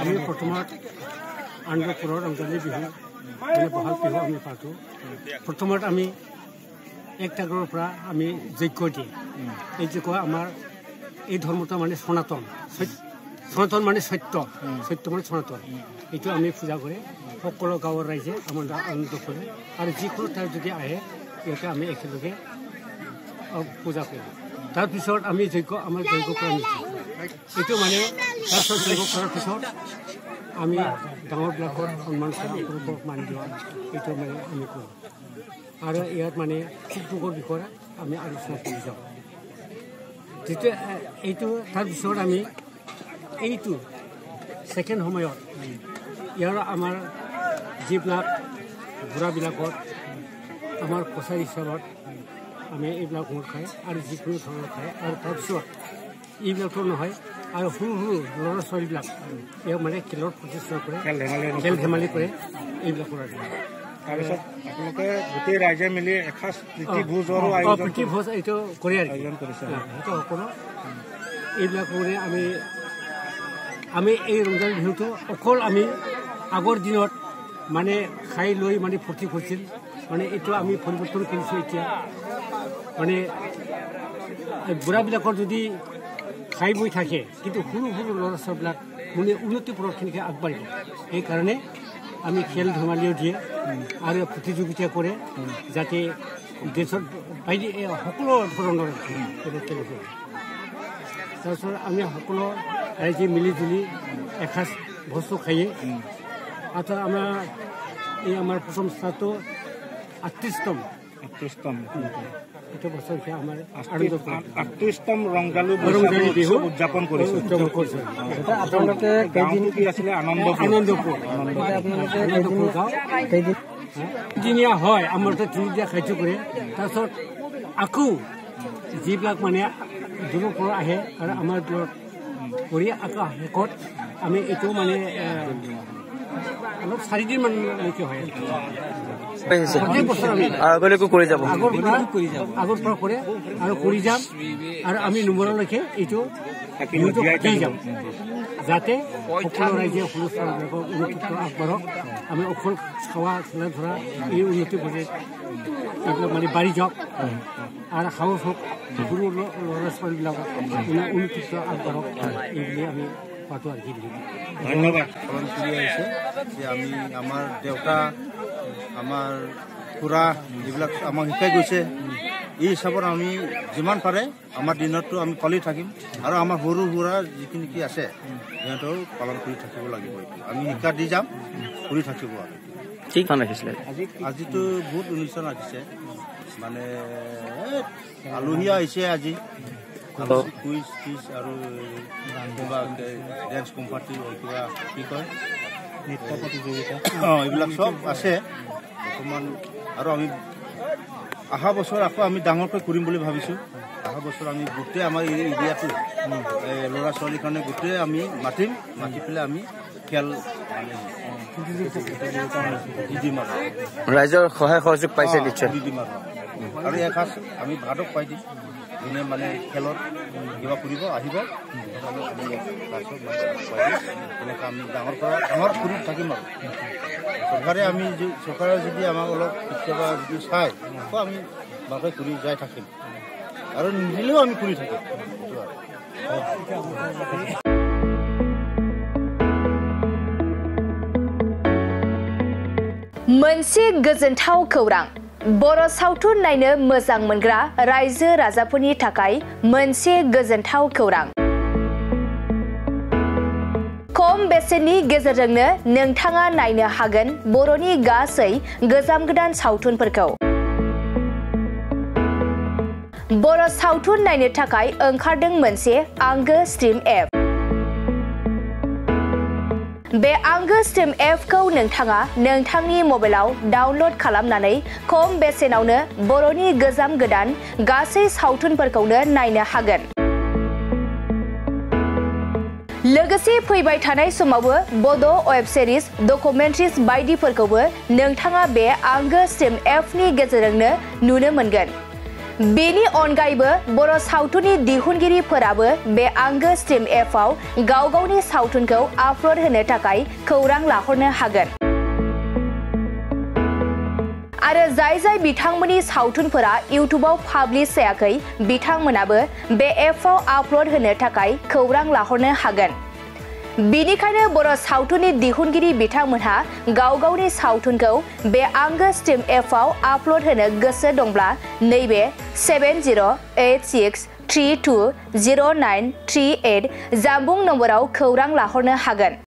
আমি প্ৰথমত আনন্দপুৰৰ ৰংজালী বিহু মানে বহাগ বিহু আমি পাতো প্ৰথমত আমি 1 টাগৰৰ পৰা আমি যজ্ঞ দিয়ে এই যজ্ঞ আমাৰ এই ধৰ্মটো মানে সনাতন সনাতন মানে সত্য মানে সনাতন এইটো আমি পূজা কৰে সকলো গাঁৱৰ ৰাইজে আমাৰ আনন্দ কৰে আৰু যিকোনো ঠাইত যদি আহে ইয়াতে আমি একেলগে পূজা কৰোঁ তাৰপিছত আমি আমাৰ যজ্ঞ কৰা এইটো মানে তাৰপিছত যজ্ঞ কৰাৰ পিছত আমি ডাঙৰবিলাকৰ সন্মান কৰা সৰুকক মান দিয়া এইটো মানে আমি কৰোঁ আৰু ইয়াত মানে সুখ-দুখৰ বিষয়ে আমি আলোচনা কৰি যাওঁ যেতিয়া এইটো তাৰপিছত আমি এইটো ছেকেণ্ড সময়ত ইয়াৰ আমাৰ যিবিলাক বুঢ়াবিলাকত আমাৰ কছাৰী হিচাপত আমি এইবিলাক মদ খায় আৰু যিকোনো ধৰণৰ খায় আৰু তাৰপিছত এইবিলাকতো নহয় আৰু সৰু সৰু ল'ৰা ছোৱালীবিলাক ইয়াক মানে খেলৰ প্ৰতিষ্ঠা কৰে খেল ধেমালি কৰে এইবিলাক কৰা যায় তাৰপিছত আপোনালোকে গোটেই ৰাইজে মিলি এসাঁজ প্ৰীতি ভোজ এইটো কৰে আৰু আয়োজন কৰিছে সেইটো সকলো এইবিলাক কৰি আমি এই ৰমজান বিহুটো অকল আমি আগৰ দিনত মানে খাই লৈ মানে ফূৰ্তি কৰিছিল মানে এইটো আমি পৰিৱৰ্তন কৰিছোঁ এতিয়া মানে বুঢ়াবিলাকৰ যদি খাই বৈ থাকে কিন্তু সৰু সৰু ল'ৰা ছোৱালীবিলাক মানে উন্নতি পৰখিনিকে আগবাঢ়িব সেইকাৰণে আমি খেল ধেমালিও দিয়ে আৰু প্ৰতিযোগিতা কৰে যাতে দেশত সকলো ধৰণৰ খেল কৰে তাৰপিছত আমি সকলো ৰাইজে মিলি জুলি এসাঁজ বস্তু খায়ে আৰু আমাৰ প্ৰথম ষ্টাৰটো 38তম এইটো বছৰ আমাৰ 38তম ৰংজালী বিহু উদযাপন কৰিছে আপোনালোকে কি আছিলে আনন্দপুৰ গাঁও দিনীয়া হয় আমাৰ তিনিদিনীয়া কাৰ্য কৰে তাৰপিছত আকৌ যিবিলাক মানে দূৰৰ পৰা আহে আৰু আমাৰ দূৰত কৰি আকৌ শেষত আমি এইটো মানে অলপ 4 দিন মানলৈকে হয় আগলৈকো কৰি যাব আগৰ পৰা কৰে আৰু কৰি যাম আৰু আমি নম্বৰলৈকে এইটো থাকি যাম যাতে সকলো ৰাইজে অনুষ্ঠানবিলাকক উন্নতি আগবাঢ়ক আমি অকল খোৱা খেলা ধৰা এই উন্নতি কৰি এইবিলাক মানে বাঢ়ি যাওক আৰু সাহস হওক সৰু ল'ৰা ছোৱালীবিলাকক উন্নতি আগবাঢ়ক এইবুলি আমি পাতো আৰু ধন্যবাদ পালন কৰি আহিছে যে আমি আমাৰ দেউতা আমাৰ খুৰা যিবিলাক আমাক শিকাই গৈছে এই হিচাপত আমি যিমান পাৰে আমাৰ দিনততো আমি পালি থাকিম আৰু আমাৰ সৰু সুৰা যিখিনি কি আছে সিহঁতেও পালন কৰি থাকিব লাগিব আমি শিক্ষা দি যাম কৰি থাকিব আৰু ঠিক ৰাখিছিলে আজিতো বহুত অনুষ্ঠান ৰাখিছে মানে আলহী আহিছে আজি কুইজ আৰু কিবা ডেন্স কম্পাৰ্টি কিবা কি কয় নৃত্য প্ৰতিযোগিতা এইবিলাক চব আছে বৰ্তমান আৰু আমি অহা বছৰ আকৌ আমি ডাঙৰকৈ কৰিম বুলি ভাবিছোঁ অহা বছৰ আমি গোটেই আমাৰ এৰিয়াটো ল'ৰা ছোৱালীৰ কাৰণে গোটেই আমি মাতি পেলাই আমি খেল দিম আৰু ৰাইজৰ সহায় সহযোগ পাইছে নিশ্চয় দিম আৰু এসাঁজ আমি ভাতক পাই দিম যোনে মানে খেলত কিবা কৰিব আহিব এনেকৈ আমি ডাঙৰ কৰি থাকিম আৰু চৰকাৰে যদি আমাক অলপ কেতিয়াবা যদি চাই আকৌ আমি ভালকৈ কৰি যাই থাকিম আৰু নিদিলেও আমি কৰি থাকিম मोनसे गोजोनथाव खौरां बर' सावथुन नायनो मोजां मोनग्रा रायजो राजाफोरनि थाखाय मोनसे गोजोनथाव खौरां खम बेसेननि गेजेरजोंनो नोंथाङा नायनो हागोन बर'नि गासै गोजाम गोदान सावथुनफोरखौ बर' सावथुन नायनो थाखाय ओंखारदों मोनसे आंगो स्ट्रिम एप बे आंगो स्ट्रिम एपखौ नोंथाङा नोंथांनि मबाइलाव डाउनल'ड खालामनानै खम बेसेनावनो बर'नि गोजाम गोदान गासै सावथुनफोरखौनो नायनो हागोन लोगोसे फैबाय थानाय समावबो बड' वेब सिरिज डकुमेन्ट्रिज बायदिफोरखौबो नोंथाङा बे आंगो स्ट्रिम एपनि गेजेरजोंनो नुनो मोनगोन बेनि अनगायैबो बर' सावथुननि दिहुनगिरिफोराबो बे आंगो स्ट्रिम एपआव गाव गावनि सावथुनखौ आपल'ड होनो थाखाय खौरां लाहरनो हागोन। आरो जाय बिथांमोननि सावथुनफोरा इउट्युबाव पाब्लिश जायाखै बिथांमोनाबो बे एपआव आपल'ड होनो थाखाय खौरां लाहरनो हागोन। बेनिखायनो बर' सावथुननि दिहुनगिरि बिथांमोनहा गाव गावनि सावथुनखौ बे आंगो स्ट्रिम एपआव आपल'ड होनो गोसो दंब्ला नैबे 7086320938 जानबुं नम्बराव खौरां लाहरनो हागोन।